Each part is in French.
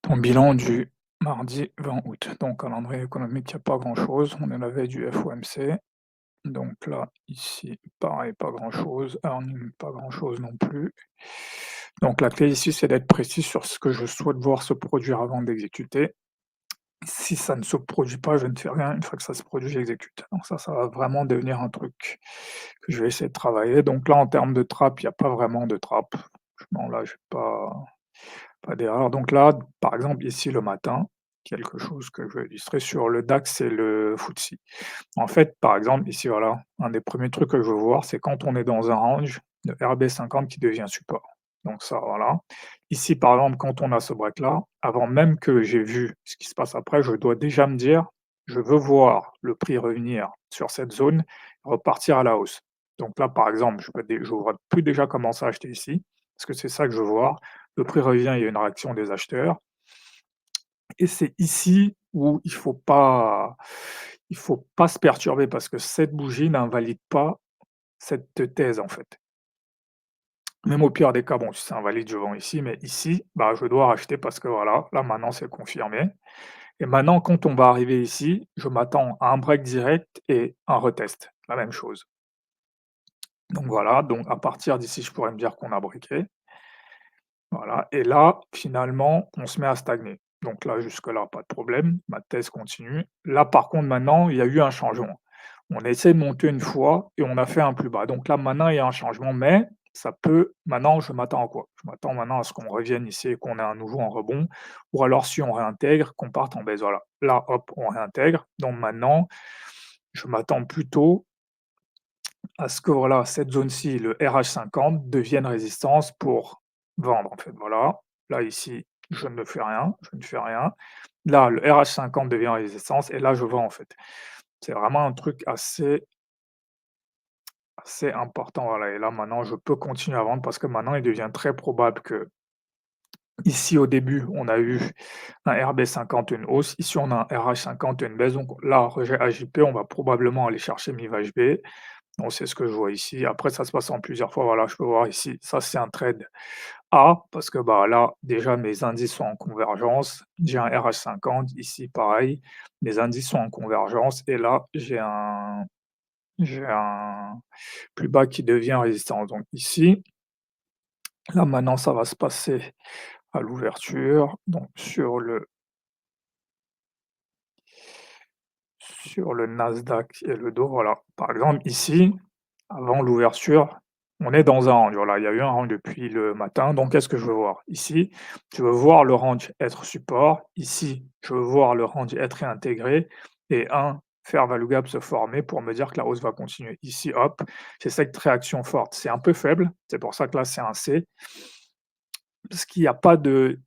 Ton bilan du mardi 20 août. Donc calendrier économique, il y a pas grand-chose. On est la veille du FOMC. Donc là, ici, pareil, pas grand-chose. Earning, pas grand-chose non plus. Donc la clé ici, c'est d'être précis sur ce que je souhaite voir se produire avant d'exécuter. Si ça ne se produit pas, je ne fais rien. Une fois que ça se produit, j'exécute. Donc ça va vraiment devenir un truc que je vais essayer de travailler. Donc là, en termes de trappe, il n'y a pas vraiment de trappe. Non, là, j'ai pas d'erreur. Donc là, par exemple, ici le matin, quelque chose que je vais illustrer sur le DAX et le FTSE. En fait, par exemple, ici, voilà, un des premiers trucs que je veux voir, c'est quand on est dans un range de RB50 qui devient support. Donc ça, voilà. Ici, par exemple, quand on a ce break-là, avant même que j'ai vu ce qui se passe après, je dois déjà me dire, je veux voir le prix revenir sur cette zone, repartir à la hausse. Donc là, par exemple, je vois plus déjà commencer à acheter ici, parce que c'est ça que je veux voir. Le prix revient, il y a une réaction des acheteurs et c'est ici où il faut pas se perturber parce que cette bougie n'invalide pas cette thèse, en fait. Même au pire des cas, bon, si ça invalide, je vends ici, mais ici, bah, je dois racheter parce que voilà, là maintenant c'est confirmé et maintenant quand on va arriver ici, je m'attends à un break direct et un retest, la même chose. Donc voilà, donc à partir d'ici, je pourrais me dire qu'on a breaké. Voilà et là, finalement, on se met à stagner. Donc là, jusque-là, pas de problème, ma thèse continue. Là, par contre, maintenant, il y a eu un changement. On essaie de monter une fois et on a fait un plus bas. Donc là, maintenant, il y a un changement, mais ça peut maintenant, je m'attends à quoi? Je m'attends maintenant à ce qu'on revienne ici et qu'on ait un nouveau en rebond ou alors si on réintègre, qu'on parte en baisse, voilà. Là, hop, on réintègre. Donc maintenant, je m'attends plutôt à ce que, voilà, cette zone-ci, le RH50 devienne résistance pour vendre, en fait, voilà. Là, ici, je ne fais rien, je ne fais rien. Là, le RH50 devient résistance et là, je vends, en fait. C'est vraiment un truc assez important, voilà et là, maintenant, je peux continuer à vendre parce que maintenant, il devient très probable que ici, au début, on a eu un RB50, une hausse. Ici, on a un RH50, une baisse. Donc là, rejet AJP, on va probablement aller chercher MIV-HB. Donc c'est ce que je vois ici. Après, ça se passe en plusieurs fois. Voilà, je peux voir ici. Ça, c'est un trade A parce que bah, là, déjà, mes indices sont en convergence. J'ai un RH50. Ici, pareil. Mes indices sont en convergence. Et là, j'ai un plus bas qui devient résistance. Donc ici, là, maintenant, ça va se passer à l'ouverture. Donc sur le Nasdaq et le Dow, voilà. Par exemple, ici, avant l'ouverture, on est dans un range, voilà, il y a eu un range depuis le matin, donc qu'est-ce que je veux voir? Ici, je veux voir le range être support, ici, je veux voir le range être réintégré et un fair value gap se former pour me dire que la hausse va continuer. Ici, hop, c'est cette réaction forte, c'est un peu faible, c'est pour ça que là, c'est un C, parce qu'il n'y a pas de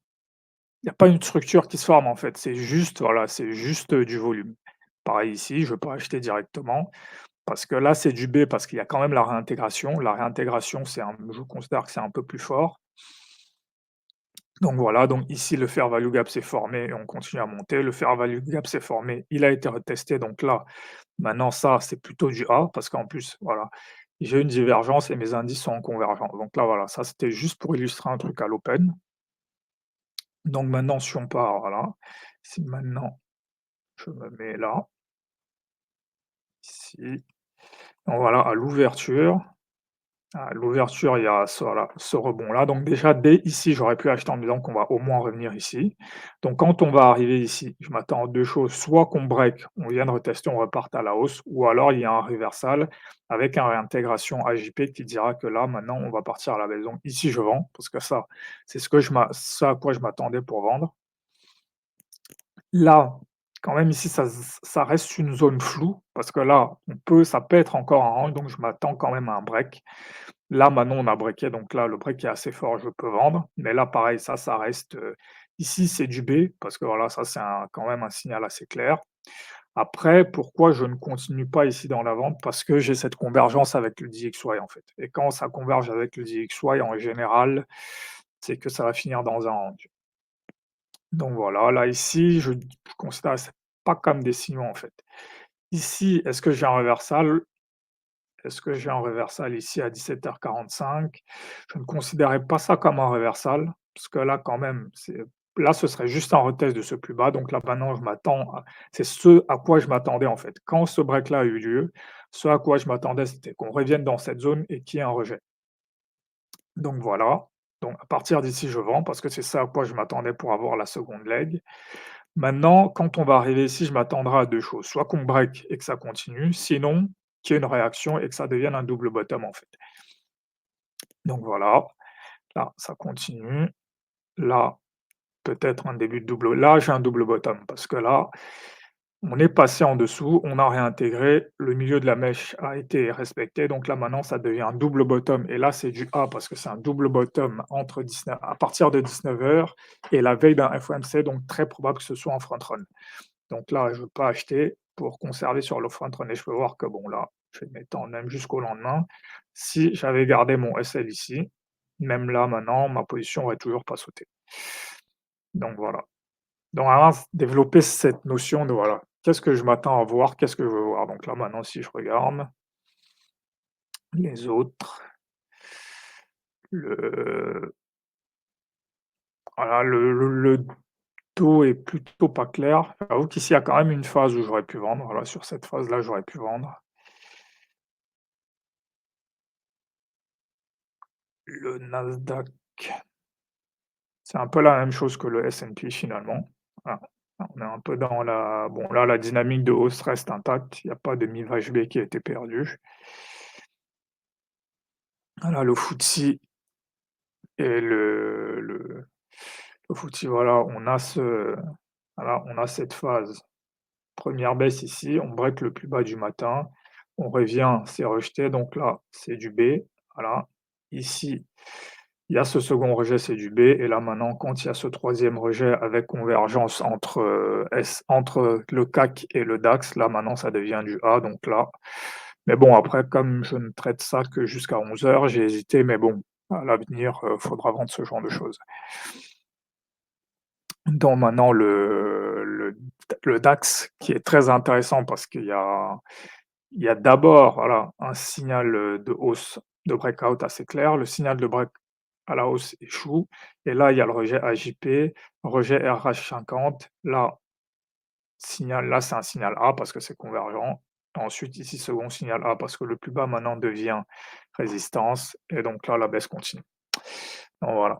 il y a pas une structure qui se forme en fait, c'est juste, voilà, c'est juste, du volume. Pareil ici, je peux acheter directement parce que là, c'est du B parce qu'il y a quand même la réintégration. La réintégration, je considère que c'est un peu plus fort. Donc voilà, donc ici, le fair value gap s'est formé et on continue à monter. Le fair value gap s'est formé, il a été retesté, donc là, maintenant ça, c'est plutôt du A parce qu'en plus, voilà, j'ai une divergence et mes indices sont en convergence. Donc là, voilà, ça, c'était juste pour illustrer un truc à l'open. Donc maintenant, si on part, voilà, si maintenant je me mets là, ici, donc voilà, à l'ouverture, il y a ce voilà, ce rebond-là. Donc déjà, dès ici, j'aurais pu acheter en me disant qu'on va au moins revenir ici. Donc quand on va arriver ici, je m'attends à 2 choses, soit qu'on break, on vienne retester, on reparte à la hausse, ou alors il y a un reversal avec un réintégration AJP qui dira que là, maintenant, on va partir à la baisse. Donc ici, je vends parce que ça, c'est ce à quoi je m'attendais pour vendre. Là, quand même ici, ça reste une zone floue parce que là, ça peut être encore un range, donc je m'attends quand même à un break. Là, maintenant, on a breaké, donc là, le break est assez fort, je peux vendre. Mais là, pareil, ça reste, ici, c'est du B parce que voilà, ça, c'est quand même un signal assez clair. Après, pourquoi je ne continue pas ici dans la vente? Parce que j'ai cette convergence avec le DXY, en fait. Et quand ça converge avec le DXY, en général, c'est que ça va finir dans un range. Donc voilà, là, ici, je considère c'est pas comme des signaux, en fait. Ici, est-ce que j'ai un reversal? Est-ce que j'ai un reversal ici à 17:45? Je ne considérais pas ça comme un reversal, parce que là, quand même, c'est là, ce serait juste un retest de ce plus bas, donc là, maintenant, je m'attends à c'est ce à quoi je m'attendais, en fait. Quand ce break-là a eu lieu, ce à quoi je m'attendais, c'était qu'on revienne dans cette zone et qu'il y ait un rejet. Donc voilà, donc à partir d'ici, je vends parce que c'est ça à quoi je m'attendais pour avoir la seconde leg. Maintenant, quand on va arriver ici, je m'attendrai à 2 choses, soit qu'on break et que ça continue, sinon qu'il y ait une réaction et que ça devienne un double bottom, en fait. Donc voilà, là, ça continue. Là, peut-être un début de double là, j'ai un double bottom parce que là, on est passé en dessous, on a réintégré, le milieu de la mèche a été respecté, donc là, maintenant, ça devient un double bottom et là, c'est du A parce que c'est un double bottom entre 19 à partir de 19 heures et la veille d'un FOMC, donc très probable que ce soit en front run. Donc là, je ne veux pas acheter pour conserver sur le front run et je peux voir que bon, là, je vais m'étendre même jusqu'au lendemain. Si j'avais gardé mon SL ici, même là, maintenant, ma position aurait toujours pas sauté. Donc voilà. Donc vraiment développer cette notion de voilà, qu'est-ce que je m'attends à voir? Qu'est-ce que je veux voir? Donc là, maintenant, si je regarde les autres, le voilà, le dos est plutôt pas clair. J'avoue qu'ici, il y a quand même une phase où j'aurais pu vendre. Voilà, sur cette phase-là, j'aurais pu vendre. Le Nasdaq, c'est un peu la même chose que le S&P finalement. Voilà, on est un peu dans la bon là, la dynamique de hausse reste intacte, il y a pas de mivage B qui a été perdu. Voilà, le FTSE et le FTSE, voilà, on a cette phase. Première baisse ici, on break le plus bas du matin, on revient, c'est rejeté, donc là, c'est du B, voilà. Ici, il y a ce second rejet, c'est du B et là maintenant, quand il y a ce troisième rejet avec convergence entre, entre le CAC et le DAX, là maintenant ça devient du A, donc là mais bon après comme je ne traite ça que jusqu'à 11 heures, j'ai hésité, mais bon, à l'avenir, faudra vendre ce genre de choses. Dans maintenant le DAX qui est très intéressant parce qu'il y a d'abord, voilà, un signal, de hausse, de breakout assez clair. Le signal de break à la hausse échoue et là, il y a le rejet AJP, rejet RH50. Là, c'est un signal A parce que c'est convergent. Ensuite, ici, second signal A parce que le plus bas maintenant devient résistance et donc là, la baisse continue. Donc voilà.